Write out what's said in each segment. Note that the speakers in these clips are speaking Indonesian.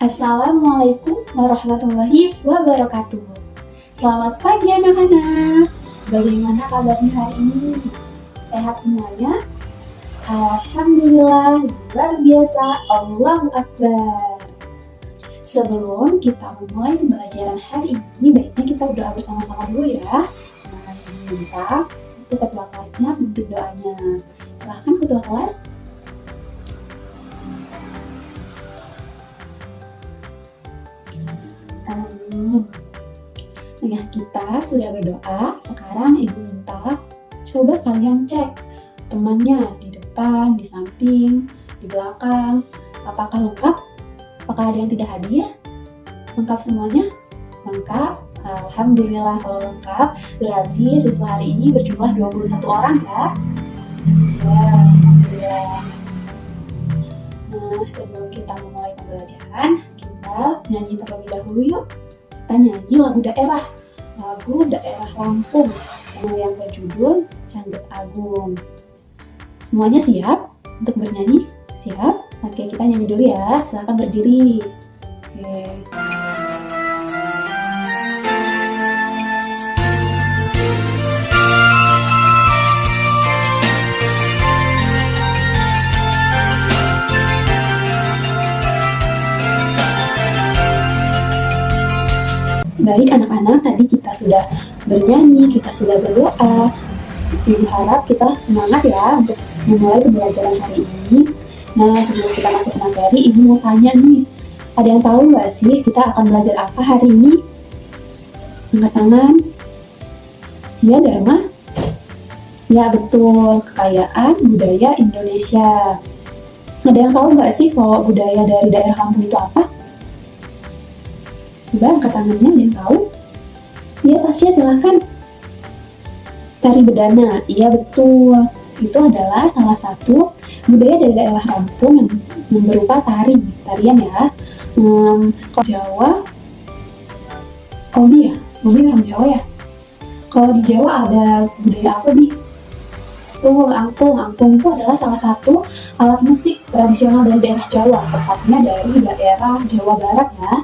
Assalamualaikum warahmatullahi wabarakatuh. Selamat pagi anak-anak. Bagaimana kabarnya hari ini? Sehat semuanya? Alhamdulillah, luar biasa. Allahu Akbar. Sebelum kita memulai pembelajaran hari ini, baiknya kita berdoa bersama-sama dulu ya. Nah, minta untuk ketua kelasnya pimpin doanya. Silahkan ketua kelas. Nah, kita sudah berdoa. Sekarang Ibu minta coba kalian cek temannya di depan, di samping, di belakang. Apakah lengkap? Apakah ada yang tidak hadir? Lengkap semuanya? Lengkap. Alhamdulillah kalau lengkap. Berarti siswa hari ini berjumlah 21 orang ya. Alhamdulillah. Nah, sebelum kita memulai pembelajaran, kita nyanyi terlebih dahulu yuk. Kita nyanyi lagu daerah Lampung yang berjudul Canggut Agung. Semuanya siap untuk bernyanyi? Siap? Oke, kita nyanyi dulu ya. Silakan berdiri. Oke. Baik anak-anak, tadi kita sudah bernyanyi, kita sudah berdoa. Ibu harap kita semangat ya untuk memulai pembelajaran hari ini. Nah, sebelum kita masuk ke materi, Ibu mau tanya nih, ada yang tahu nggak sih kita akan belajar apa hari ini? Angkat tangan. Ya, Dharma? Ya, betul. Kekayaan budaya Indonesia. Ada yang tahu nggak sih kalau budaya dari daerah Lampung itu apa? Coba angkat tangannya, ada yang tahu? Iya, Tasya, silahkan. Tari bedana, iya betul. Itu adalah salah satu budaya dari daerah Lampung yang berupa tarian ya. Kalau Jawa, Obi ya? Obi orang Jawa ya? Kalau di Jawa ada budaya apa, Bi? Tuh, angklung itu adalah salah satu alat musik tradisional dari daerah Jawa, tepatnya dari daerah Jawa Barat ya.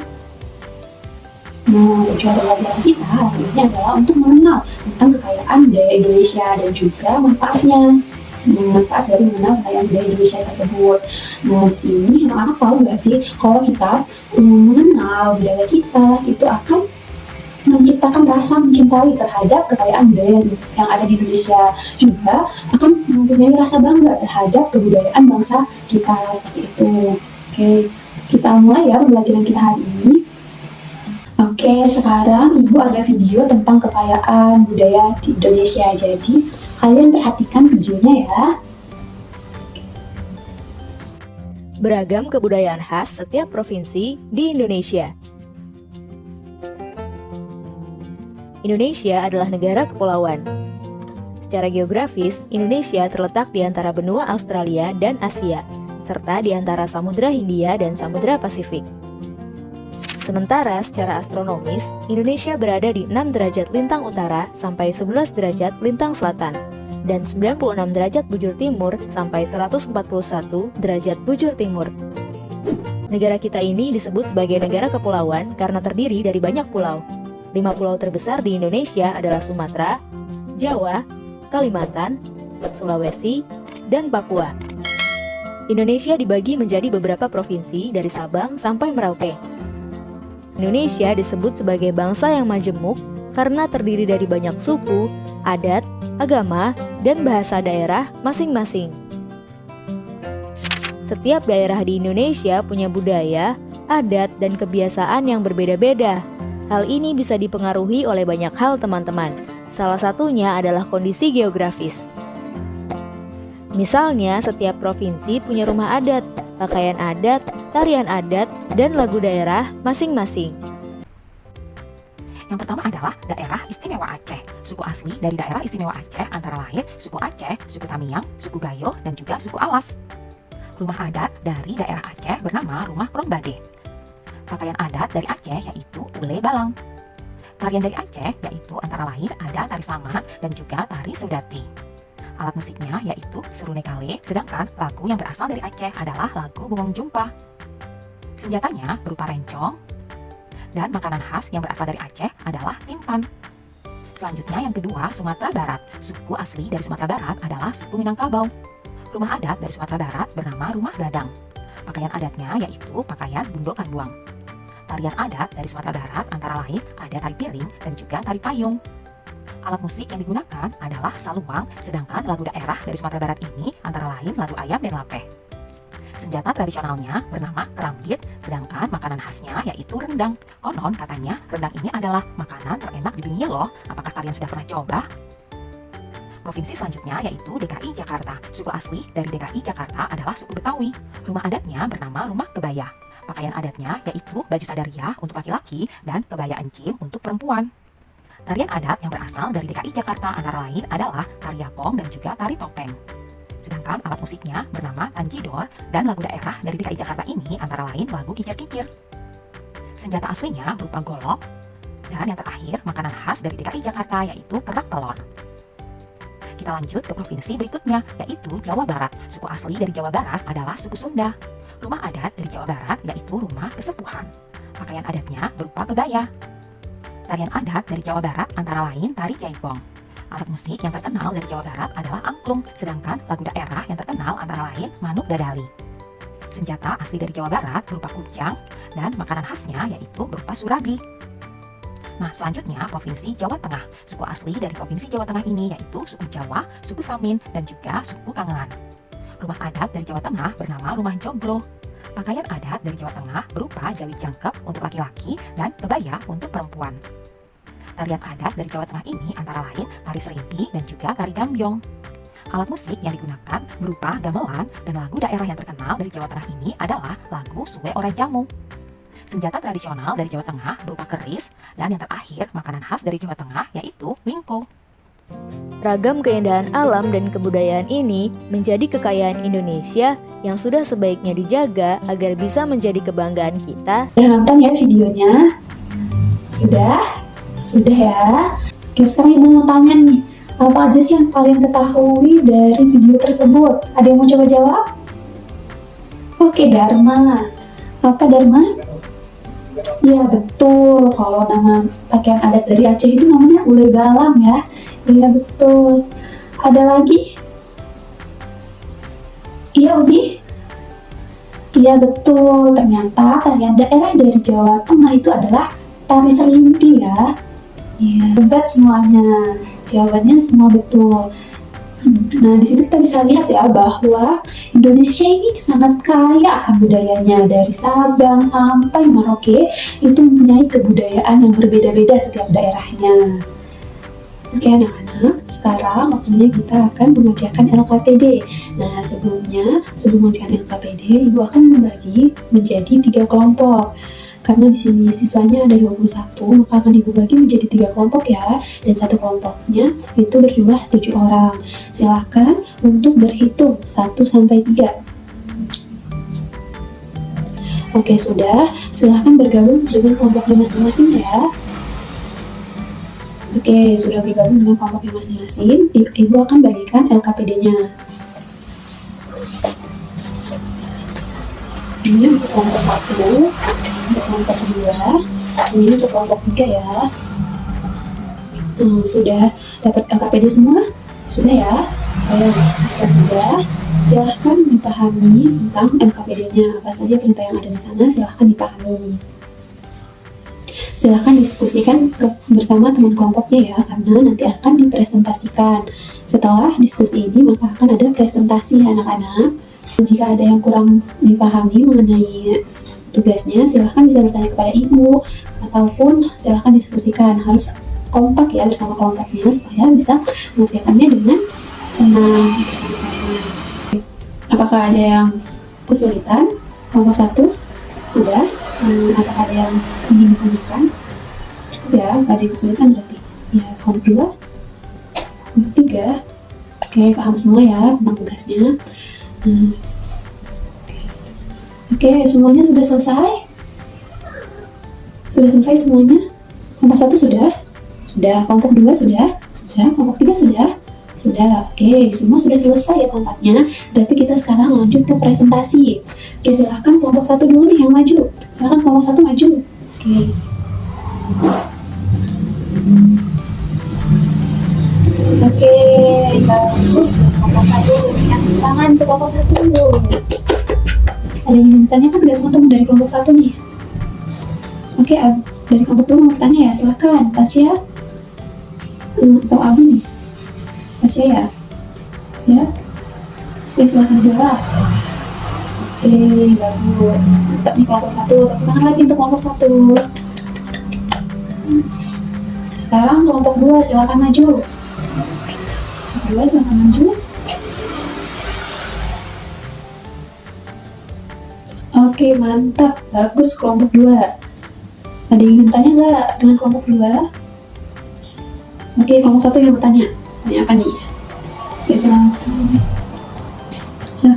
Nah, tujuan pembelajaran kita hari ini adalah untuk mengenal tentang kekayaan budaya Indonesia dan juga manfaat dari mengenal kekayaan budaya Indonesia tersebut. Nah, di sini anak-anak tahu nggak sih kalau kita mengenal budaya kita itu akan menciptakan rasa mencintai terhadap kekayaan budaya yang ada di Indonesia, juga akan mempunyai rasa bangga terhadap kebudayaan bangsa kita seperti itu. Oke, kita mulai ya pembelajaran kita hari ini. Oke, sekarang Ibu ada video tentang kekayaan budaya di Indonesia. Jadi, kalian perhatikan videonya ya. Beragam kebudayaan khas setiap provinsi di Indonesia. Indonesia adalah negara kepulauan. Secara geografis, Indonesia terletak di antara benua Australia dan Asia, serta di antara Samudra Hindia dan Samudra Pasifik. Sementara secara astronomis, Indonesia berada di 6 derajat lintang utara sampai 11 derajat lintang selatan, dan 96 derajat bujur timur sampai 141 derajat bujur timur. Negara kita ini disebut sebagai negara kepulauan karena terdiri dari banyak pulau. 5 pulau terbesar di Indonesia adalah Sumatera, Jawa, Kalimantan, Sulawesi, dan Papua. Indonesia dibagi menjadi beberapa provinsi dari Sabang sampai Merauke. Indonesia disebut sebagai bangsa yang majemuk karena terdiri dari banyak suku, adat, agama, dan bahasa daerah masing-masing. Setiap daerah di Indonesia punya budaya, adat, dan kebiasaan yang berbeda-beda. Hal ini bisa dipengaruhi oleh banyak hal teman-teman. Salah satunya adalah kondisi geografis. Misalnya, setiap provinsi punya rumah adat, pakaian adat, tarian adat, dan lagu daerah masing-masing. Yang pertama adalah daerah istimewa Aceh. Suku asli dari daerah istimewa Aceh antara lain suku Aceh, suku Tamiang, suku Gayo, dan juga suku Alas. Rumah adat dari daerah Aceh bernama Rumah Krombade. Pakaian adat dari Aceh yaitu Ule Balang. Tarian dari Aceh yaitu antara lain ada tari Saman dan juga tari Sudati. Alat musiknya yaitu serune kale, sedangkan lagu yang berasal dari Aceh adalah lagu Bungong Jumpa. Senjatanya berupa rencong, dan makanan khas yang berasal dari Aceh adalah timpan. Selanjutnya yang kedua, Sumatera Barat. Suku asli dari Sumatera Barat adalah suku Minangkabau. Rumah adat dari Sumatera Barat bernama Rumah Gadang. Pakaian adatnya yaitu pakaian Bundo Kanduang. Tarian adat dari Sumatera Barat antara lain ada tari piring dan juga tari payung. Alat musik yang digunakan adalah saluang, sedangkan lagu daerah dari Sumatera Barat ini antara lain lagu ayam dan lapeh. Senjata tradisionalnya bernama kerambit, sedangkan makanan khasnya yaitu rendang. Konon katanya rendang ini adalah makanan terenak di dunia loh. Apakah kalian sudah pernah coba? Provinsi selanjutnya yaitu DKI Jakarta. Suku asli dari DKI Jakarta adalah suku Betawi. Rumah adatnya bernama Rumah Kebaya. Pakaian adatnya yaitu baju sadaria untuk laki-laki dan kebaya encim untuk perempuan. Tarian adat yang berasal dari DKI Jakarta antara lain adalah tari yapong dan juga tari topeng. Sedangkan alat musiknya bernama tanjidor dan lagu daerah dari DKI Jakarta ini antara lain lagu kicir-kicir. Senjata aslinya berupa golok, dan yang terakhir makanan khas dari DKI Jakarta yaitu kerak telur. Kita lanjut ke provinsi berikutnya yaitu Jawa Barat. Suku asli dari Jawa Barat adalah suku Sunda. Rumah adat dari Jawa Barat yaitu rumah kesepuhan. Pakaian adatnya berupa kebaya. Tarian adat dari Jawa Barat antara lain tari jaipong. Alat musik yang terkenal dari Jawa Barat adalah angklung, sedangkan lagu daerah yang terkenal antara lain manuk dadali. Senjata asli dari Jawa Barat berupa kucang, dan makanan khasnya yaitu berupa surabi. Nah, selanjutnya Provinsi Jawa Tengah. Suku asli dari Provinsi Jawa Tengah ini yaitu suku Jawa, suku Samin, dan juga suku Kangelan. Rumah adat dari Jawa Tengah bernama Rumah Joglo. Pakaian adat dari Jawa Tengah berupa jawi jangkep untuk laki-laki dan kebaya untuk perempuan. Tarian adat dari Jawa Tengah ini antara lain tari serimpi dan juga tari gambyong. Alat musik yang digunakan berupa gamelan dan lagu daerah yang terkenal dari Jawa Tengah ini adalah lagu Suwe Ora Jamu. Senjata tradisional dari Jawa Tengah berupa keris, dan yang terakhir makanan khas dari Jawa Tengah yaitu wingko. Ragam keindahan alam dan kebudayaan ini menjadi kekayaan Indonesia yang sudah sebaiknya dijaga agar bisa menjadi kebanggaan kita. Udah nonton ya videonya? Sudah? Sudah ya? Oke, sekarang ibu mau tanya nih, apa aja sih yang kalian ketahui dari video tersebut? Ada yang mau coba jawab? Oke, Dharma. Apa Dharma? Ya betul, kalau nama pakaian adat dari Aceh itu namanya ule galang ya. Iya betul. Ada lagi? Iya Udi? Iya betul, ternyata tarian daerah dari Jawa Tengah itu adalah tari serimpi ya. Iya, hebat semuanya. Jawabannya semua betul. Nah, di situ kita bisa lihat ya bahwa Indonesia ini sangat kaya akan budayanya. Dari Sabang sampai Merauke itu mempunyai kebudayaan yang berbeda-beda setiap daerahnya. Oke anak-anak, sekarang waktunya kita akan mengerjakan LKPD. Nah, sebelum mengerjakan LKPD, Ibu akan membagi menjadi 3 kelompok. Karena di sini siswanya ada 21, maka akan Ibu bagi menjadi 3 kelompok ya. Dan satu kelompoknya itu berjumlah 7 orang. Silahkan untuk berhitung 1 sampai 3. Oke, sudah. Silahkan bergabung dengan kelompoknya masing-masing ya. Oke, sudah bergabung dengan kelompoknya masing-masing. Ibu akan bagikan LKPD-nya. Ini untuk kelompok 1, untuk kelompok 2, ini untuk kelompok 3 ya. Sudah dapat LKPD semua? Sudah ya? Ayo, kita sudah. Silahkan dipahami tentang LKPD-nya. Apa saja perintah yang ada di sana, silahkan dipahami. Silahkan diskusikan bersama teman kelompoknya ya, karena nanti akan dipresentasikan. Setelah diskusi ini, maka akan ada presentasi anak-anak. Jika ada yang kurang dipahami mengenai tugasnya, silahkan bisa bertanya kepada ibu, ataupun silahkan diskusikan. Harus kompak ya bersama kelompoknya, supaya bisa mengerjakannya dengan senang bersama-sama. Apakah ada yang kesulitan? Kelompok 1 sudah. Apakah ada yang ingin ditanyakan? Cukup ya, nggak ada yang kesulitan berarti. Ya, kelompok 2, kelompok 3. Oke, paham semua ya tentang tugasnya. Oke, semuanya sudah selesai? Sudah selesai semuanya? Kelompok 1 sudah? Sudah. Kelompok 2 sudah? Sudah. Kelompok 3 sudah? Sudah, oke, semua sudah selesai ya kelompoknya. Berarti kita sekarang lanjut ke presentasi. Oke, silahkan kelompok satu dulu nih yang maju. Silahkan kelompok satu maju. Oke. Oke, bagus. Kelompok satu, yang tangan ke kelompok satu. Ada yang ingin bertanya kan dari teman-teman dari kelompok satu nih? Oke, dari kelompok dua mau bertanya ya, silahkan. Tasya atau Abi nih? Tasya ya? Tasya? Oke, silahkan jawab. Oke, bagus. Mantap nih kelompok satu. Tepuk tangan lagi untuk kelompok satu. Sekarang kelompok dua, silahkan maju. Kelompok dua, silahkan maju. Oke, mantap. Bagus kelompok dua. Ada yang ingin tanya nggak dengan kelompok dua? Oke, kelompok satu yang bertanya. Tanya apa nih? Oke, silahkan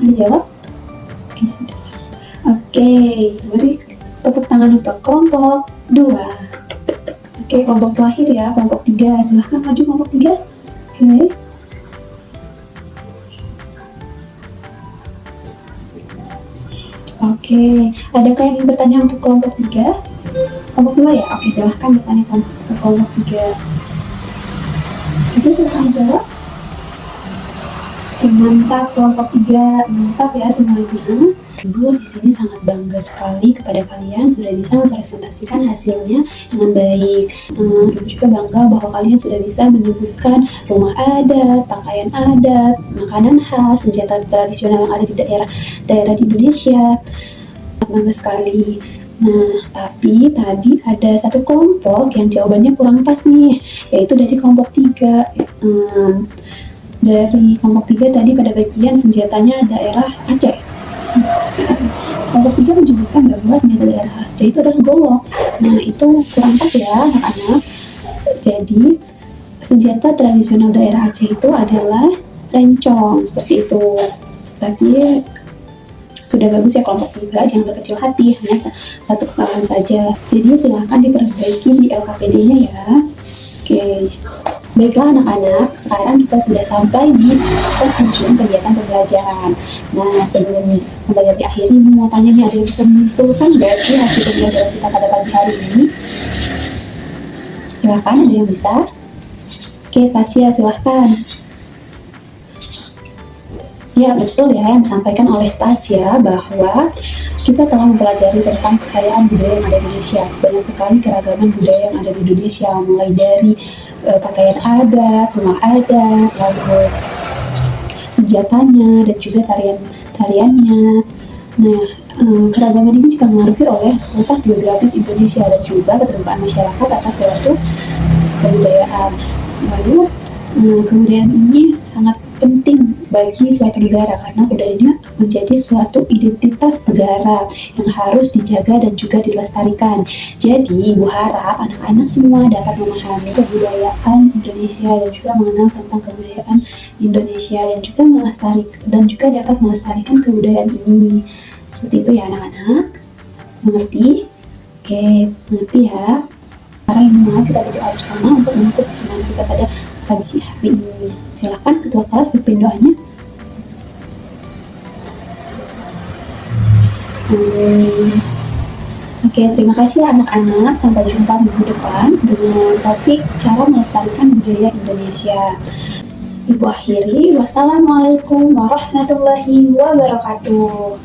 dijawab. Oke, sudah. Oke, beri tepuk tangan untuk kelompok 2. Oke, kelompok terakhir ya, kelompok 3. Silahkan maju kelompok 3. Oke. Oke, adakah yang ingin bertanya untuk kelompok 3? Kelompok 2 ya? Oke, silahkan bertanya ke kelompok 3. Oke, silahkan jawab. Oke, mantap kelompok 3, mantap ya semuanya. Ibu di sini sangat bangga sekali kepada kalian sudah bisa mempresentasikan hasilnya dengan baik. Ibu juga bangga bahwa kalian sudah bisa menyebutkan rumah adat, pakaian adat, makanan khas, senjata tradisional yang ada di daerah di Indonesia. Sangat bangga sekali. Nah, tapi tadi ada satu kelompok yang jawabannya kurang pas nih, yaitu dari kelompok 3. Dari kelompok 3 tadi pada bagian senjatanya daerah Aceh. Kelompok 3 menyebutkan bahwa senjata daerah Aceh itu adalah golok. Nah, itu kurang pas ya anak-anak. Jadi, senjata tradisional daerah Aceh itu adalah rencong, seperti itu. Tapi sudah bagus ya kelompok 3, jangan berkecil hati, hanya satu kesalahan saja. Jadi silahkan diperbaiki di LKPD-nya ya. Oke. Baiklah anak-anak, sekarang kita sudah sampai di penghujung kegiatan pembelajaran. Nah, sebelum pembelajaran diakhiri, mau tanya nih, ada yang bisa menyimpulkan nggak sih hasil pembelajaran kita pada pagi hari ini? Silahkan, ada yang bisa? Oke, Tasya, silahkan. Ya, betul ya yang disampaikan oleh Tasya bahwa kita telah mempelajari tentang kekayaan budaya yang ada di Indonesia. Banyak sekali keragaman budaya yang ada di Indonesia, mulai dari pakaian adat, rumah adat, lalu senjatanya, dan juga tariannya. Nah, keragaman ini dipengaruhi oleh letak geografis Indonesia dan juga keterbukaan masyarakat atas suatu kebudayaan. Lalu, kebudayaan ini sangat penting bagi suatu negara karena budaya ini menjadi suatu identitas negara yang harus dijaga dan juga dilestarikan. Jadi, Ibu harap anak-anak semua dapat memahami kebudayaan Indonesia dan juga mengenal tentang kebudayaan Indonesia dan juga dapat melestarikan kebudayaan ini. Seperti itu ya anak-anak. Mengerti? Oke, mengerti ya. Sekarang ini kita berdoa bersama untuk menutup pertemuan kita pada pagi hari ini. Silakan ketua kelas pimpin doanya. Oke, terima kasih anak-anak. Sampai jumpa minggu depan dengan topik cara melestarikan budaya Indonesia. Ibu akhiri, wassalamualaikum warahmatullahi wabarakatuh.